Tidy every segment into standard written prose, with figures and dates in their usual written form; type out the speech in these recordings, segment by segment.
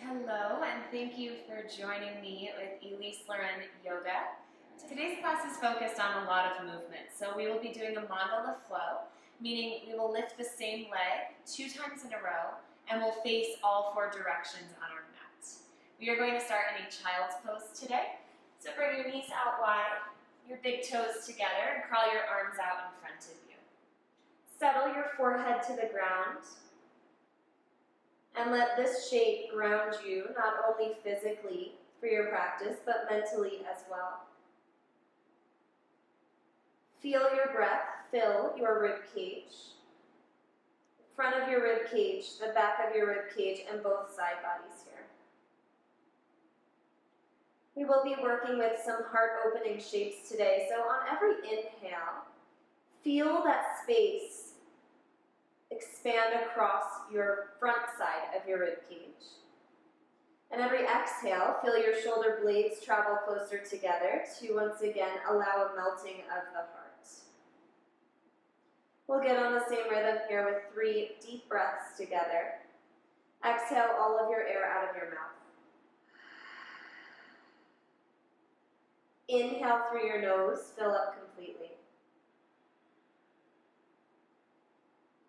Hello, and thank you for joining me with Elyse Leren Yoga. Today's class is focused on a lot of movement, so we will be doing a mandala flow, meaning we will lift the same leg 2 times in a row, and we'll face all 4 directions on our mat. We are going to start in a child's pose today, so bring your knees out wide, your big toes together, and crawl your arms out in front of you. Settle your forehead to the ground, and let this shape ground you not only physically for your practice, but mentally as well. Feel your breath fill your rib cage, front of your rib cage, the back of your rib cage, and both side bodies here. We will be working with some heart-opening shapes today, so on every inhale, feel that space expand across your front side of your rib cage. And every exhale, feel your shoulder blades travel closer together to once again allow a melting of the heart. We'll get on the same rhythm here with 3 deep breaths together. Exhale all of your air out of your mouth. Inhale through your nose, fill up completely.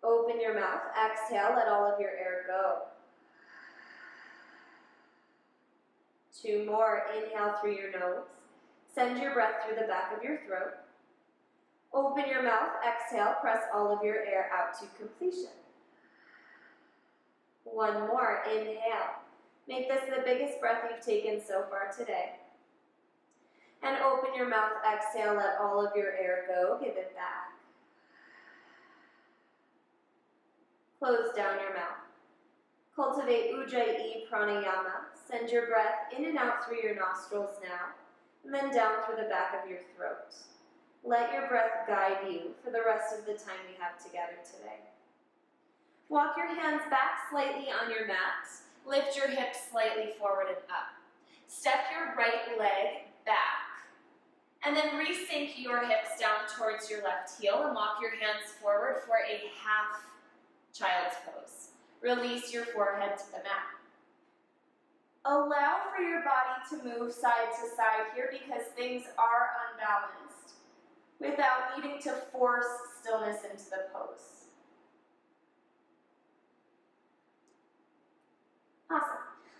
Open your mouth, exhale, let all of your air go. 2 more, inhale through your nose. Send your breath through the back of your throat. Open your mouth, exhale, press all of your air out to completion. 1 more, inhale. Make this the biggest breath you've taken so far today. And open your mouth, exhale, let all of your air go, give it back. Close down your mouth. Cultivate Ujjayi Pranayama. Send your breath in and out through your nostrils now, and then down through the back of your throat. Let your breath guide you for the rest of the time we have together today. Walk your hands back slightly on your mat. Lift your hips slightly forward and up. Step your right leg back, and then resync your hips down towards your left heel and walk your hands forward for a half child's pose. Release your forehead to the mat. Allow for your body to move side to side here because things are unbalanced without needing to force stillness into the pose. Awesome.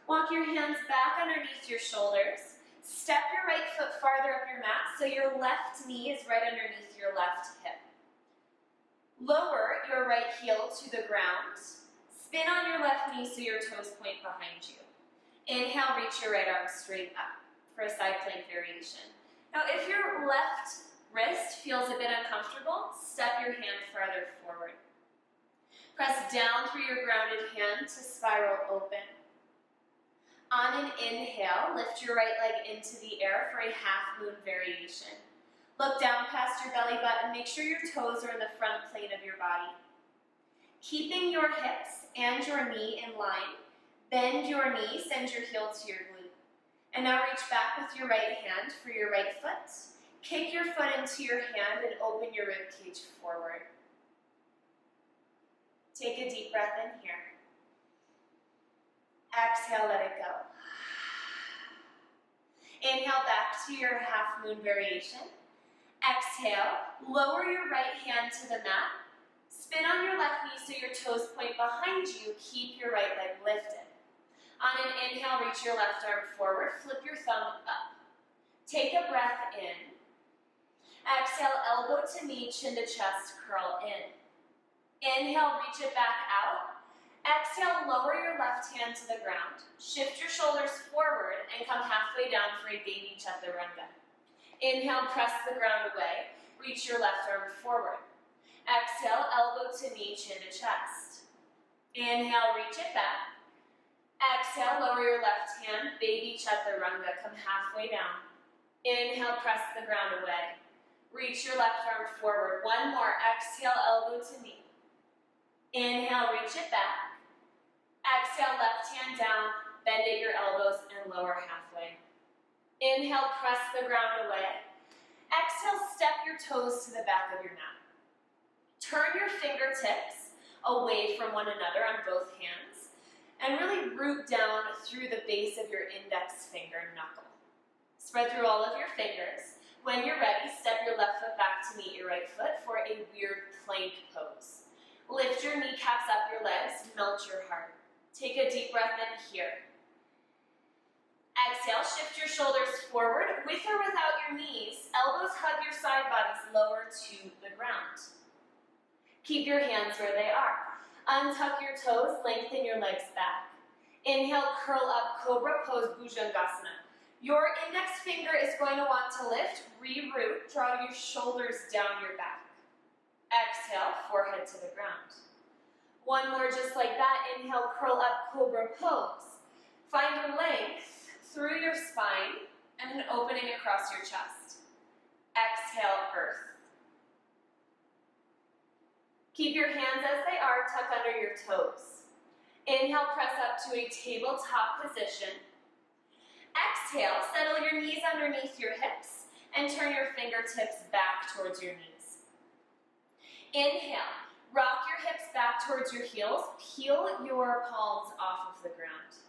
Walk your hands back underneath your shoulders. Step your right foot farther up your mat so your left knee is right underneath your left hip. Lower your right heel to the ground. Spin on your left knee so your toes point behind you. Inhale, reach your right arm straight up for a side plank variation. Now, if your left wrist feels a bit uncomfortable, step your hand farther forward. Press down through your grounded hand to spiral open. On an inhale, lift your right leg into the air for a half moon variation. Look down past your belly button, make sure your toes are in the front plane of your body. Keeping your hips and your knee in line, bend your knee, send your heel to your glute. And now reach back with your right hand for your right foot. Kick your foot into your hand and open your rib cage forward. Take a deep breath in here. Exhale, let it go. Inhale back to your half moon variation. Exhale, lower your right hand to the mat. Spin on your left knee so your toes point behind you. Keep your right leg lifted. On an inhale, reach your left arm forward. Flip your thumb up. Take a breath in. Exhale, elbow to knee, chin to chest, curl in. Inhale, reach it back out. Exhale, lower your left hand to the ground. Shift your shoulders forward and come halfway down for a baby chaturanga. Inhale, press the ground away. Reach your left arm forward. Exhale, elbow to knee, chin to chest. Inhale, reach it back. Exhale, lower your left hand, baby chaturanga, come halfway down. Inhale, press the ground away. Reach your left arm forward. 1 more. Exhale, elbow to knee. Inhale, reach it back. Exhale, left hand down, bend at your elbows and lower halfway. Inhale, press the ground away. Exhale, step your toes to the back of your mat. Turn your fingertips away from one another on both hands and really root down through the base of your index finger knuckle. Spread through all of your fingers. When you're ready, step your left foot back to meet your right foot for a weird plank pose. Lift your kneecaps up your legs, melt your heart. Take a deep breath in here. Exhale, shift your shoulders forward, with or without your knees. Elbows hug your side bodies lower to the ground. Keep your hands where they are. Untuck your toes, lengthen your legs back. Inhale, curl up, Cobra pose, Bhujangasana. Your index finger is going to want to lift, re-root, draw your shoulders down your back. Exhale, forehead to the ground. One more just like that. Inhale, curl up, Cobra pose. Find your length through your spine and an opening across your chest. Exhale, earth. Keep your hands as they are, tuck under your toes. Inhale, press up to a tabletop position. Exhale, settle your knees underneath your hips and turn your fingertips back towards your knees. Inhale, rock your hips back towards your heels, peel your palms off of the ground.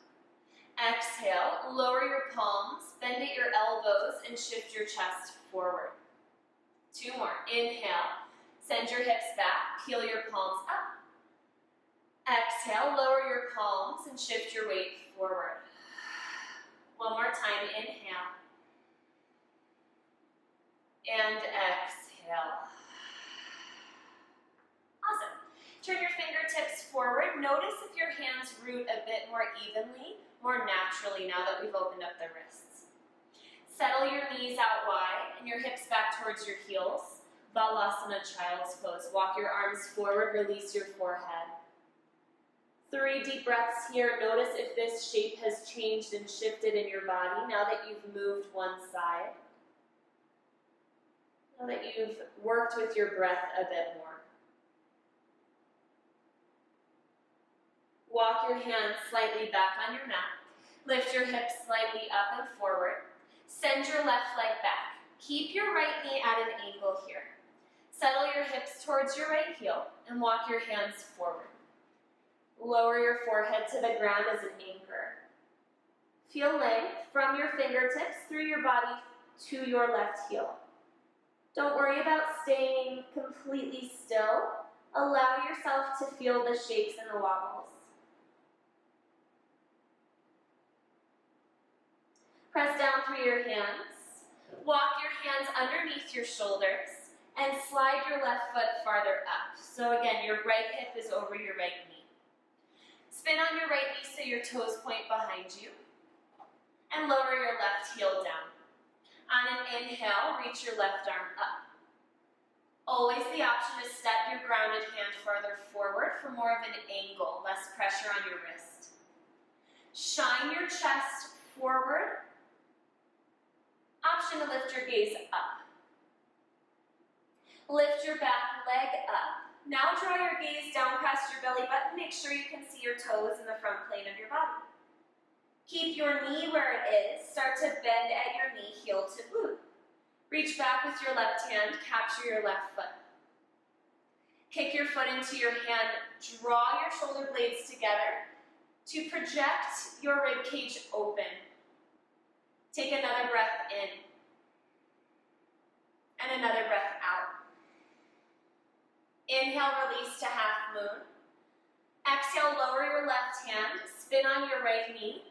Exhale, lower your palms, bend at your elbows, and shift your chest forward. Two more. Inhale, send your hips back, peel your palms up. Exhale, lower your palms, and shift your weight forward. One more time. Inhale. And exhale. Awesome. Turn your fingertips forward. Notice if your hands root a bit more evenly, more naturally now that we've opened up the wrists. Settle your knees out wide and your hips back towards your heels. Balasana, child's pose. Walk your arms forward, release your forehead. 3 deep breaths here. Notice if this shape has changed and shifted in your body now that you've moved one side. Now that you've worked with your breath a bit more. Walk your hands slightly back on your mat. Lift your hips slightly up and forward. Send your left leg back. Keep your right knee at an angle here. Settle your hips towards your right heel and walk your hands forward. Lower your forehead to the ground as an anchor. Feel length from your fingertips through your body to your left heel. Don't worry about staying completely still. Allow yourself to feel the shakes and the wobbles. Press down through your hands. Walk your hands underneath your shoulders and slide your left foot farther up. So again, your right hip is over your right knee. Spin on your right knee so your toes point behind you. And lower your left heel down. On an inhale, reach your left arm up. Always the option to step your grounded hand farther forward for more of an angle, less pressure on your wrist. Shine your chest forward. Option to lift your gaze up. Lift your back leg up. Now draw your gaze down past your belly button. Make sure you can see your toes in the front plane of your body. Keep your knee where it is. Start to bend at your knee, heel to glute. Reach back with your left hand. Capture your left foot. Kick your foot into your hand. Draw your shoulder blades together to project your rib cage open. Take another breath in and another breath out. Inhale, release to half moon. Exhale, lower your left hand, spin on your right knee.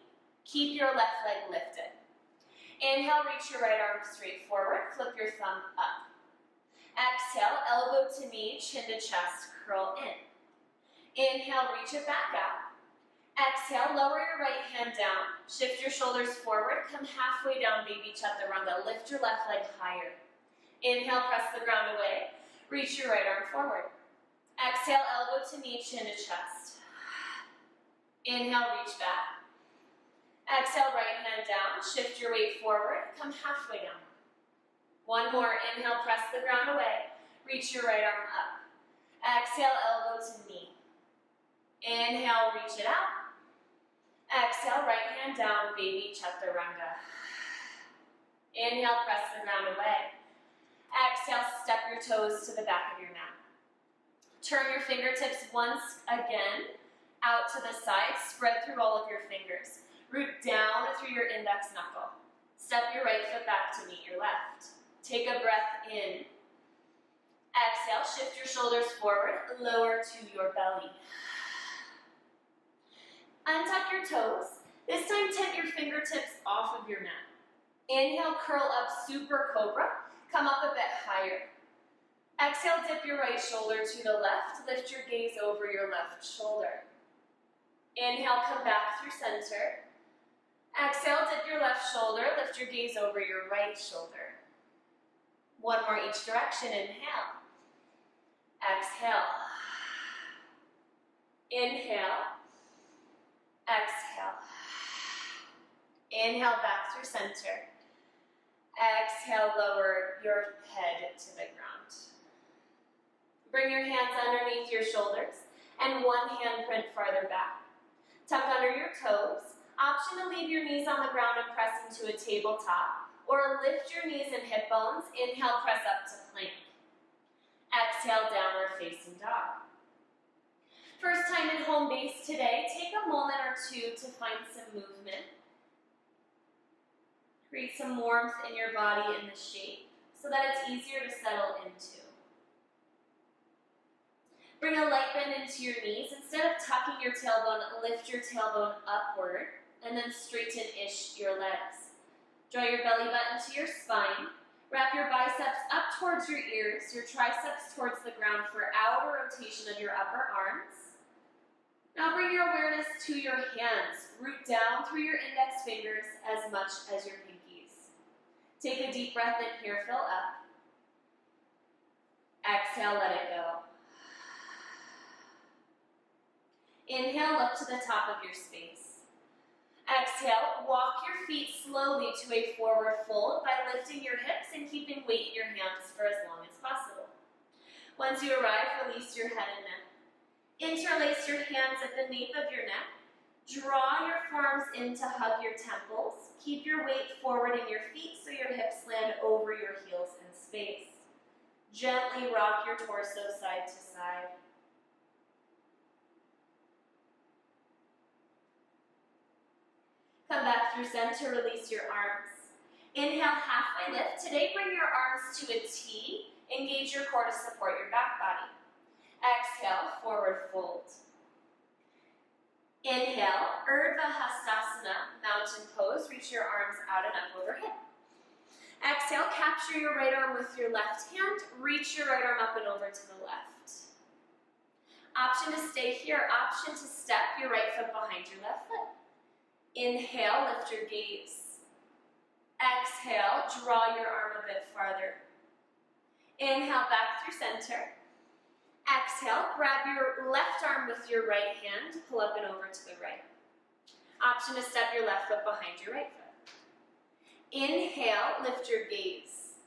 Keep your left leg lifted. Inhale, reach your right arm straight forward, flip your thumb up. Exhale, elbow to knee, chin to chest, curl in. Inhale, reach it back out. Exhale, lower your right hand down, shift your shoulders forward, come halfway down, baby chaturanga. Lift your left leg higher. Inhale, press the ground away, reach your right arm forward. Exhale, elbow to knee, chin to chest. Inhale, reach back. Exhale, right hand down, shift your weight forward, come halfway down. One more, inhale, press the ground away, reach your right arm up. Exhale, elbow to knee. Inhale, reach it out. Exhale, right hand down, baby chaturanga. Inhale, press the ground away. Exhale, step your toes to the back of your mat. Turn your fingertips once again Out to the side, spread through all of your fingers. Root down through your index knuckle. Step your right foot back to meet your left. Take a breath in. Exhale, shift your shoulders forward, lower to your belly. Untuck your toes. This time, tip your fingertips off of your mat. Inhale, curl up, super cobra. Come up a bit higher. Exhale, dip your right shoulder to the left. Lift your gaze over your left shoulder. Inhale, come back through center. Exhale, dip your left shoulder. Lift your gaze over your right shoulder. One more each direction. Inhale. Exhale. Inhale. Exhale. Inhale, back through center. Exhale, lower your head to the ground. Bring your hands underneath your shoulders and one handprint farther back. Tuck under your toes. Option to leave your knees on the ground and press into a tabletop, or lift your knees and hip bones. Inhale, press up to plank. Exhale, downward facing dog. First time in home base today, take a moment or two to find some movement. Create some warmth in your body in the shape so that it's easier to settle into. Bring a light bend into your knees. Instead of tucking your tailbone, lift your tailbone upward and then straighten-ish your legs. Draw your belly button to your spine. Wrap your biceps up towards your ears, your triceps towards the ground for outer rotation of your upper arms. Now bring your awareness to your hands. Root down through your index fingers as much as your pinkies. Take a deep breath in here, fill up. Exhale, let it go. Inhale, look to the top of your space. Exhale, walk your feet slowly to a forward fold by lifting your hips and keeping weight in your hands for as long as possible. Once you arrive, release your head and neck. Interlace your hands at the nape of your neck. Draw your forearms in to hug your temples. Keep your weight forward in your feet so your hips land over your heels in space. Gently rock your torso side to side. Come back through center, release your arms. Inhale, halfway lift. Today, bring your arms to a T. Engage your core to support your back body. Exhale, forward fold. Inhale, Urdhva Hastasana, mountain pose. Reach your arms out and up overhead. Exhale, capture your right arm with your left hand. Reach your right arm up and over to the left. Option to stay here. Option to step your right foot behind your left foot. Inhale, lift your gaze. Exhale, draw your arm a bit farther. Inhale, back through center. Exhale, grab your left arm with your right hand, pull up and over to the right. Option to step your left foot behind your right foot. Inhale, lift your gaze.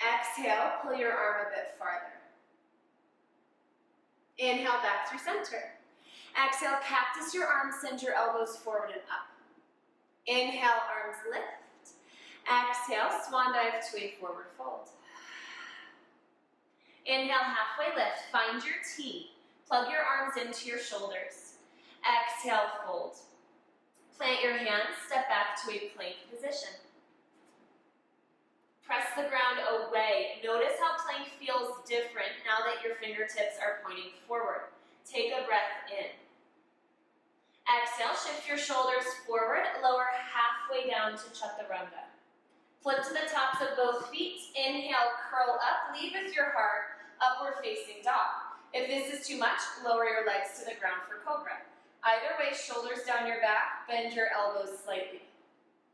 Exhale, pull your arm a bit farther. Inhale, back through center. Exhale, cactus your arms, send your elbows forward and up. Inhale, arms lift. Exhale, swan dive to a forward fold. Inhale, halfway lift, find your T. Plug your arms into your shoulders. Exhale, fold. Plant your hands, step back to a plank position. Press the ground away. Notice how plank feels different now that your fingertips are pointing forward. Take a breath in. Exhale, shift your shoulders forward, lower halfway down to Chaturanga. Flip to the tops of both feet. Inhale, curl up, lead with your heart, upward facing dog. If this is too much, lower your legs to the ground for Cobra. Either way, shoulders down your back, bend your elbows slightly.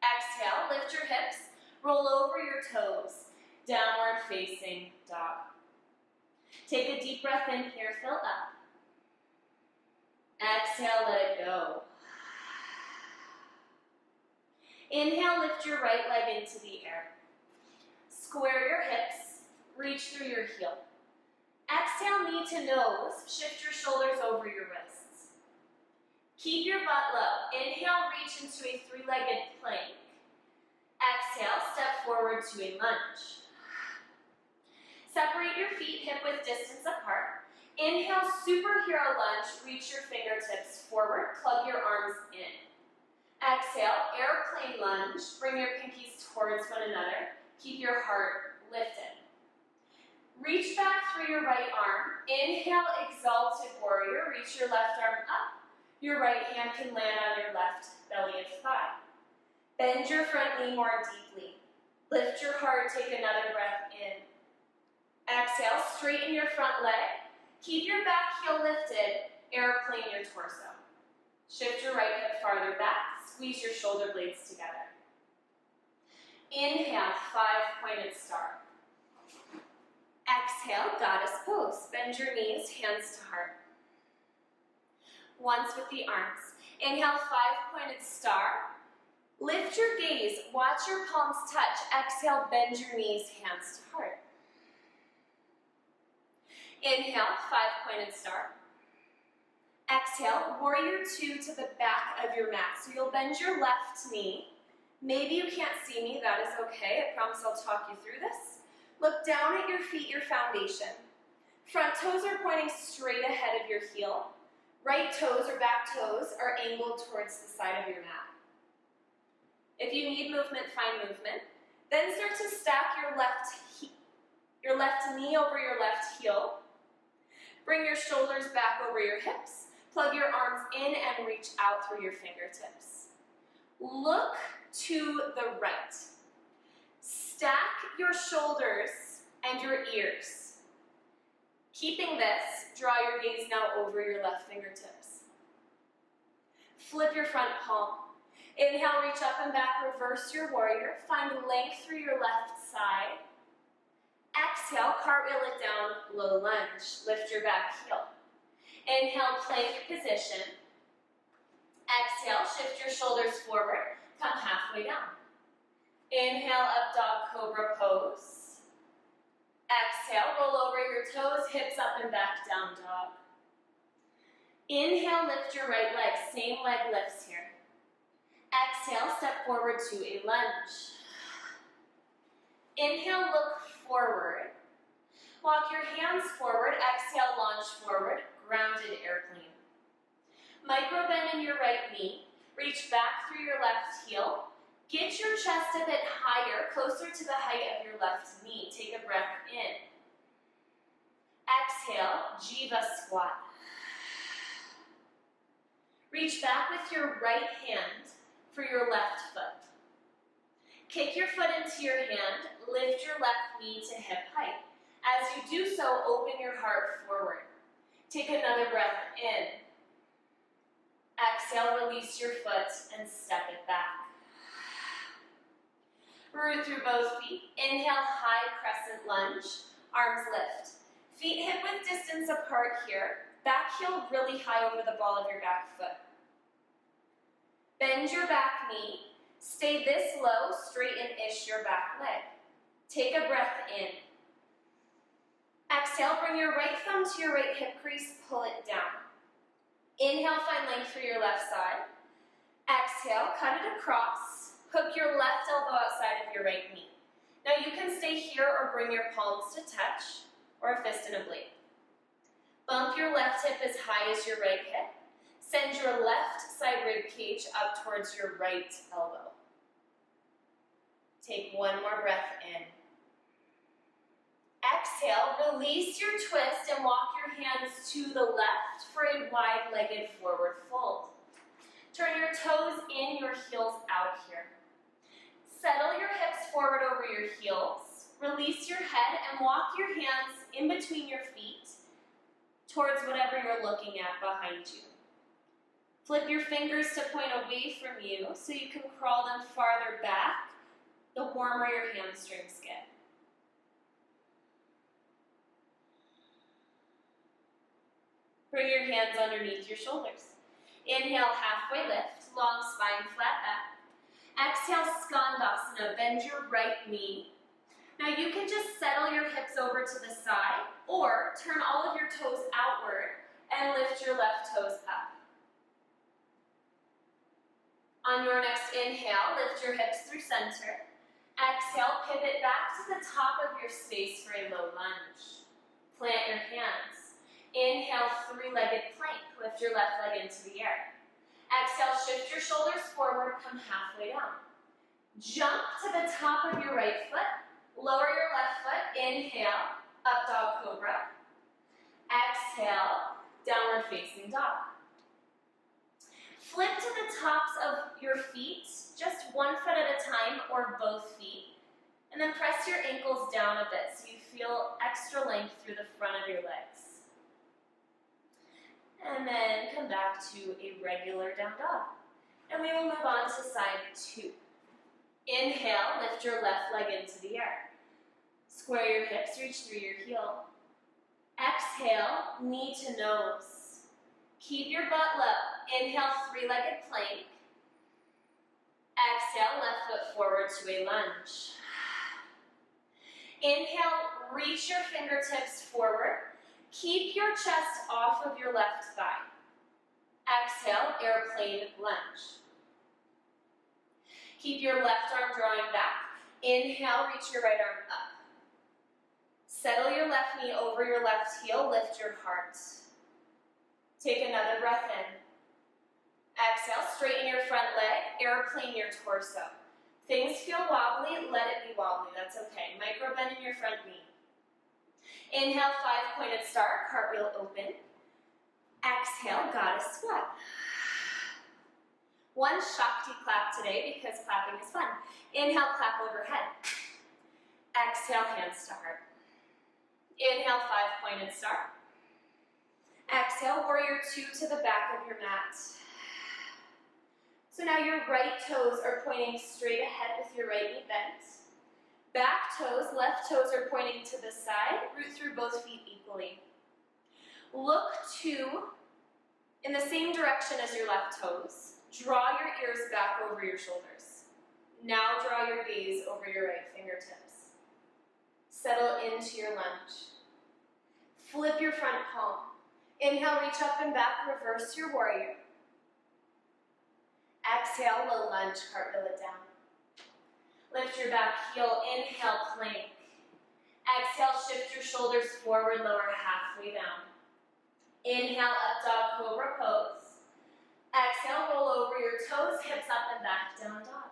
Exhale, lift your hips, roll over your toes, downward facing dog. Take a deep breath in here, fill up. Exhale, let it go. Inhale, lift your right leg into the air. Square your hips, reach through your heel. Exhale, knee to nose, shift your shoulders over your wrists. Keep your butt low. Inhale, reach into a three-legged plank. Exhale, step forward to a lunge. Separate your feet hip-width distance apart. Inhale, superhero lunge. Reach your fingertips forward. Plug your arms in. Exhale, airplane lunge. Bring your pinkies towards one another. Keep your heart lifted. Reach back through your right arm. Inhale, exalted warrior. Reach your left arm up. Your right hand can land on your left belly and thigh. Bend your front knee more deeply. Lift your heart. Take another breath in. Exhale, straighten your front leg. Keep your back heel lifted. Airplane your torso. Shift your right hip farther back. Squeeze your shoulder blades together. Inhale, 5-pointed star. Exhale, goddess pose. Bend your knees, hands to heart. Once with the arms. Inhale, 5-pointed star. Lift your gaze. Watch your palms touch. Exhale, bend your knees, hands to heart. Inhale, 5-pointed star. Exhale, warrior 2 to the back of your mat. So you'll bend your left knee. Maybe you can't see me, that is okay. I promise I'll talk you through this. Look down at your feet, your foundation. Front toes are pointing straight ahead of your heel. Right toes or back toes are angled towards the side of your mat. If you need movement, find movement. Then start to stack your left knee over your left heel. Bring your shoulders back over your hips. Plug your arms in and reach out through your fingertips. Look to the right. Stack your shoulders and your ears. Keeping this, draw your gaze now over your left fingertips. Flip your front palm. Inhale, reach up and back, reverse your warrior. Find length through your left side. Exhale, cartwheel it down, low lunge. Lift your back heel. Inhale, plank position. Exhale, shift your shoulders forward. Come halfway down. Inhale, up dog cobra pose. Exhale, roll over your toes, hips up and back, down dog. Inhale, lift your right leg, same leg lifts here. Exhale, step forward to a lunge. Inhale, look forward. Walk your hands forward, exhale, launch forward, grounded airplane. Micro bend in your right knee, reach back through your left heel. Get your chest a bit higher, closer to the height of your left knee. Take a breath in. Exhale, Jiva squat. Reach back with your right hand for your left foot. Kick your foot into your hand, lift your left knee to hip height. As you do so, open your heart forward. Take another breath in. Exhale, release your foot and step it back. Root through both feet. Inhale, high crescent lunge. Arms lift. Feet hip width distance apart here. Back heel really high over the ball of your back foot. Bend your back knee. Stay this low, straighten-ish your back leg. Take a breath in. Exhale, bring your right thumb to your right hip crease, pull it down. Inhale, find length through your left side. Exhale, cut it across. Hook your left elbow outside of your right knee. Now you can stay here or bring your palms to touch, or a fist and a blade. Bump your left hip as high as your right hip. Send your left side rib cage up towards your right elbow. Take one more breath in. Exhale, release your twist and walk your hands to the left for a wide-legged forward fold. Turn your toes in, your heels out here. Settle your hips forward over your heels. Release your head and walk your hands in between your feet towards whatever you're looking at behind you. Flip your fingers to point away from you so you can crawl them farther back, the warmer your hamstrings get. Bring your hands underneath your shoulders. Inhale, halfway lift, long spine, flat back. Exhale, Skandasana, bend your right knee. Now you can just settle your hips over to the side or turn all of your toes outward and lift your left toes up. On your next inhale, lift your hips through center. Exhale, pivot back to the top of your space for a low lunge. Plant your hands. Inhale, three-legged plank. Lift your left leg into the air. Exhale, shift your shoulders forward, come halfway down. Jump to the top of your right foot. Lower your left foot. Inhale, up dog cobra. Exhale, downward facing dog. Flip to the tops of your feet, just one foot at a time or both feet. And then press your ankles down a bit so you feel extra length through the front of your legs. And then come back to a regular down dog. And we will move on to side two. Inhale, lift your left leg into the air. Square your hips, reach through your heel. Exhale, knee to nose. Keep your butt low. Inhale, three-legged plank. Exhale, left foot forward to a lunge. Inhale, reach your fingertips forward. Keep your chest off of your left thigh. Exhale, airplane lunge. Keep your left arm drawing back. Inhale, reach your right arm up. Settle your left knee over your left heel, lift your heart. Take another breath in. Exhale, straighten your front leg, airplane your torso. Things feel wobbly, let it be wobbly, that's okay. Micro bend in your front knee. Inhale, five-pointed star, cartwheel open. Exhale, goddess squat. One Shakti clap today because clapping is fun. Inhale, clap overhead. Exhale, hands to heart. Inhale, five-pointed star. Exhale, warrior two to the back of your mat. So now your right toes are pointing straight ahead with your right knee bent. Back toes, left toes are pointing to the side. Root through both feet equally. Look in the same direction as your left toes. Draw your ears back over your shoulders. Now draw your gaze over your right fingertips. Settle into your lunge. Flip your front palm. Inhale, reach up and back, reverse your warrior. Exhale, low lunge, cartwheel it down. Lift your back heel, inhale, plank. Exhale, shift your shoulders forward, lower halfway down. Inhale, up dog cobra pose. Exhale, roll over your toes, hips up and back, down dog.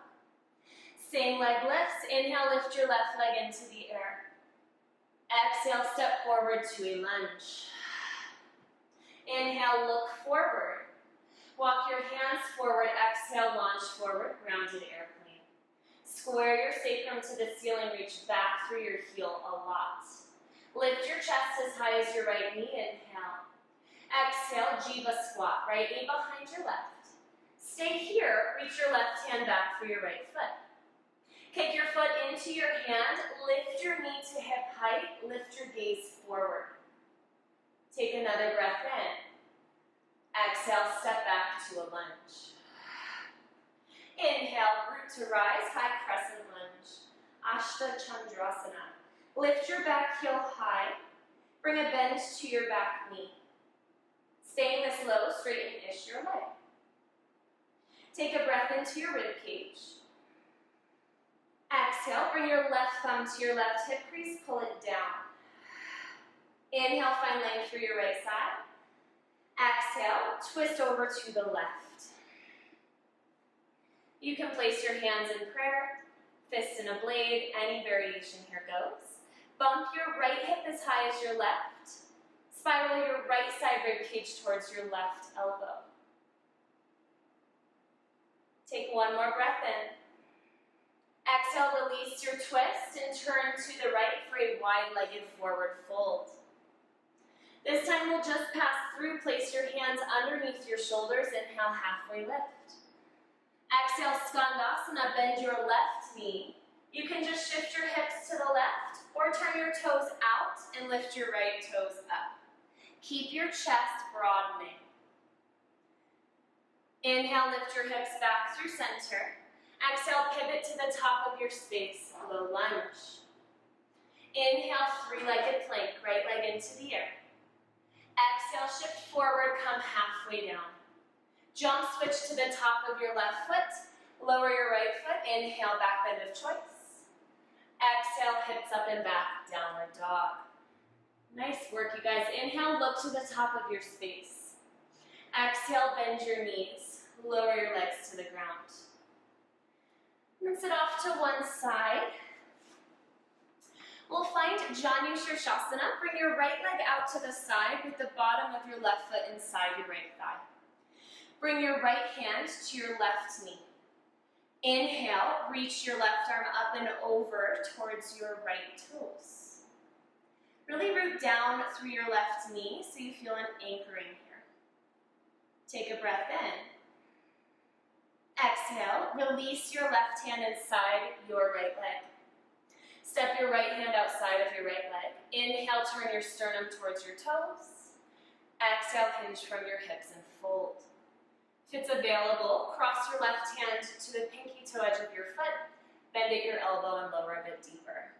Same leg lifts. Inhale, lift your left leg into the air. Exhale, step forward to a lunge. Inhale, look forward. Walk your hands forward. Exhale, launch forward, grounded airplane. Square your sacrum to the ceiling, reach back through your heel a lot. Lift your chest as high as your right knee. Inhale. Exhale, Jiva squat. Right knee behind your left. Stay here. Reach your left hand back for your right foot. Kick your foot into your hand. Lift your knee to hip height. Lift your gaze forward. Take another breath in. Exhale, step back to a lunge. Inhale, root to rise, high crescent lunge. Ashta Chandrasana. Lift your back heel high. Bring a bend to your back knee. Staying this low, straighten-ish your leg. Take a breath into your rib cage. Exhale, bring your left thumb to your left hip crease, pull it down. Inhale, find length through your right side. Exhale, twist over to the left. You can place your hands in prayer, fist in a blade, any variation here goes. Bump your right hip as high as your left. Spiral your right side rib cage towards your left elbow. Take one more breath in. Exhale, release your twist and turn to the right for a wide-legged forward fold. This time we'll just pass through. Place your hands underneath your shoulders. Inhale, halfway lift. Exhale, Skandasana, bend your left knee. You can just shift your hips to the left or turn your toes out and lift your right toes up. Keep your chest broadening. Inhale, lift your hips back through center. Exhale, pivot to the top of your space, low lunge. Inhale, three-legged plank, right leg into the air. Exhale, shift forward, come halfway down. Jump switch to the top of your left foot. Lower your right foot. Inhale, back bend of choice. Exhale, hips up and back, downward dog. Nice work, you guys. Inhale, look to the top of your space. Exhale, bend your knees. Lower your legs to the ground. And sit off to one side. We'll find Ujjayi Pranayama. Bring your right leg out to the side with the bottom of your left foot inside your right thigh. Bring your right hand to your left knee. Inhale, reach your left arm up and over towards your right toes. Really root down through your left knee so you feel an anchoring here. Take a breath in. Exhale, release your left hand inside your right leg. Step your right hand outside of your right leg. Inhale, turn your sternum towards your toes. Exhale, hinge from your hips and fold. If it's available, cross your left hand to the pinky toe edge of your foot, bend at your elbow and lower a bit deeper.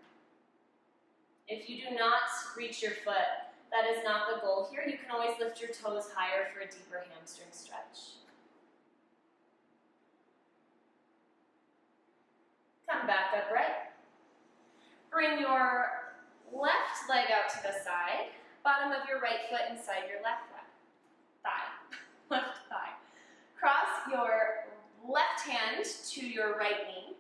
If you do not reach your foot, that is not the goal here. You can always lift your toes higher for a deeper hamstring stretch. Come back upright. Bring your left leg out to the side, bottom of your right foot inside your left thigh. Left thigh. Cross your left hand to your right knee.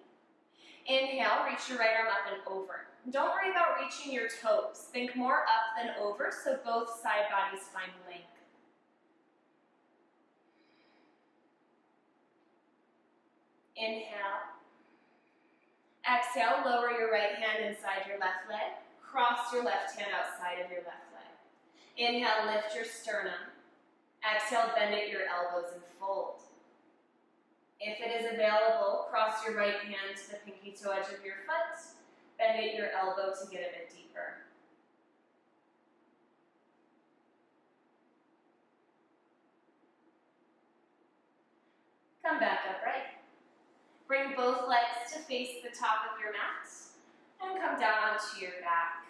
Inhale, reach your right arm up and over. Don't worry about reaching your toes. Think more up than over so both side bodies find length. Inhale. Exhale, lower your right hand inside your left leg. Cross your left hand outside of your left leg. Inhale, lift your sternum. Exhale, bend at your elbows and fold. If it is available, cross your right hand to the pinky toe edge of your foot. Bend at your elbow to get a bit deeper. Come back upright. Bring both legs to face the top of your mat and come down onto your back.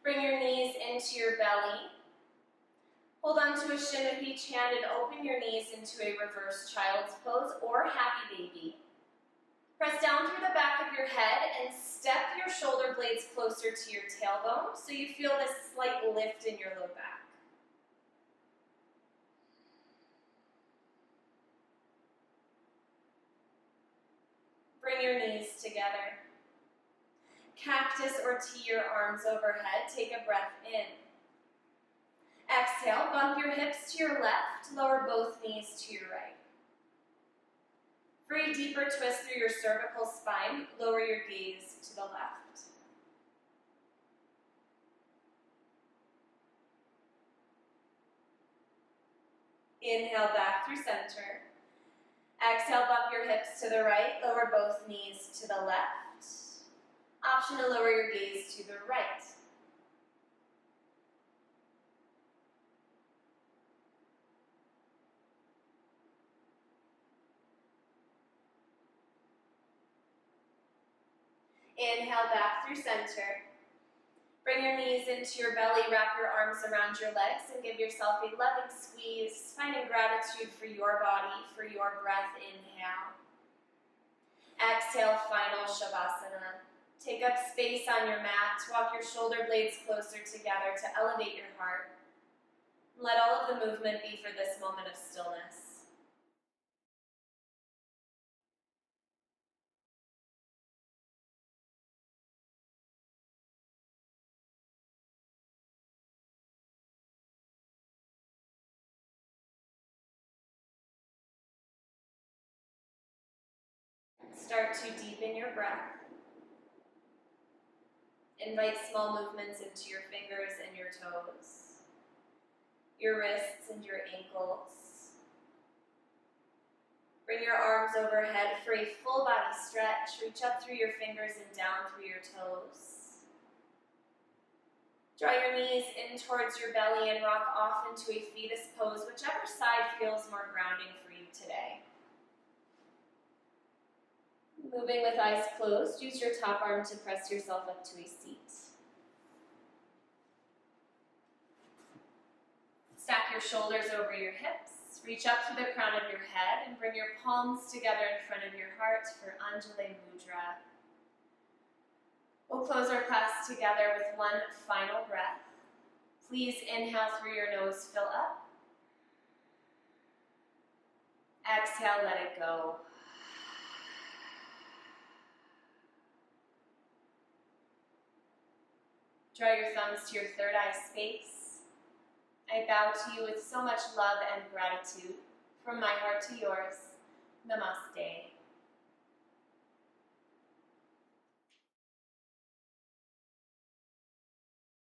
Bring your knees into your belly. Hold on to a shin with each hand and open your knees into a reverse child's pose or happy baby. Press down through the back of your head and step your shoulder blades closer to your tailbone so you feel this slight lift in your low back. Bring your knees together. Cactus or T your arms overhead. Take a breath in. Exhale, bump your hips to your left, lower both knees to your right. For a deeper twist through your cervical spine, lower your gaze to the left. Inhale back through center. Exhale, bump your hips to the right, lower both knees to the left. Option to lower your gaze to the right. Inhale back through center. Bring your knees into your belly, wrap your arms around your legs, and give yourself a loving squeeze, finding gratitude for your body, for your breath. Inhale. Exhale, final Shavasana. Take up space on your mat. Walk your shoulder blades closer together to elevate your heart. Let all of the movement be for this moment of stillness. Start to deepen your breath. Invite small movements into your fingers and your toes, your wrists and your ankles. Bring your arms overhead for a full body stretch. Reach up through your fingers and down through your toes. Draw your knees in towards your belly and rock off into a fetus pose, whichever side feels more grounding for you today. Moving with eyes closed, use your top arm to press yourself up to a seat. Stack your shoulders over your hips, reach up to the crown of your head, and bring your palms together in front of your heart for Ujjayi Mudra. We'll close our class together with one final breath. Please inhale through your nose, fill up. Exhale, let it go. Draw your thumbs to your third eye space. I bow to you with so much love and gratitude. From my heart to yours, namaste.